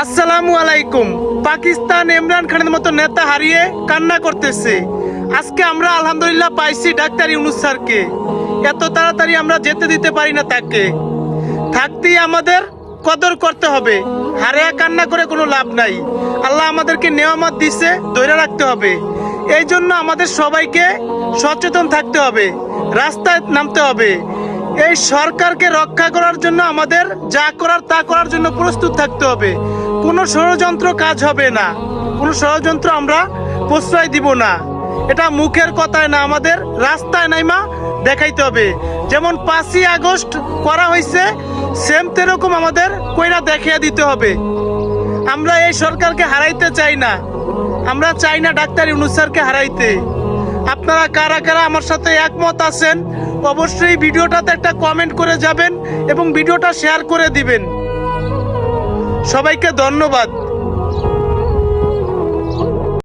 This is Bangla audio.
আসসালামু আলাইকুম। পাকিস্তান ইমরান খানের মতো নেতা হারিয়ে কান্না করতেছে। আজকে আমরা আলহামদুলিল্লাহ পাইছি ডাক্তার ইউনূস স্যারকে। এত তাড়াতাড়ি আমরা যেতে দিতে পারি না তাকে। থাকতেই আমাদের কদর করতে হবে। হারিয়ে কান্না করে কোনো লাভ নাই। আল্লাহ আমাদেরকে নেয়ামত দিছে, ধরে রাখতে হবে। এই জন্য আমাদের সবাইকে সচেতন থাকতে হবে, রাস্তায় নামতে হবে। এই সরকারকে রক্ষা করার জন্য আমাদের যা করার তা করার জন্য প্রস্তুত থাকতে হবে। কোনো ষড়যন্ত্র কাজ হবে না, কোনো ষড়যন্ত্র আমরা প্রশ্রয় দিব না। এটা মুখের কথায় না, আমাদের রাস্তায় নাইমা দেখাইতে হবে। যেমন 5ই আগস্ট করা হয়েছে, সেম তেরকম আমাদের কইরা দেখিয়ে দিতে হবে। আমরা এই সরকারকে হারাইতে চাই না, আমরা চাই না ডাক্তার ইউনূস স্যারকে হারাইতে। আপনারা কারা কারা আমার সাথে একমত আছেন অবশ্যই ভিডিওটাতে একটা কমেন্ট করে যাবেন এবং ভিডিওটা শেয়ার করে দিবেন। সবাইকে ধন্যবাদ।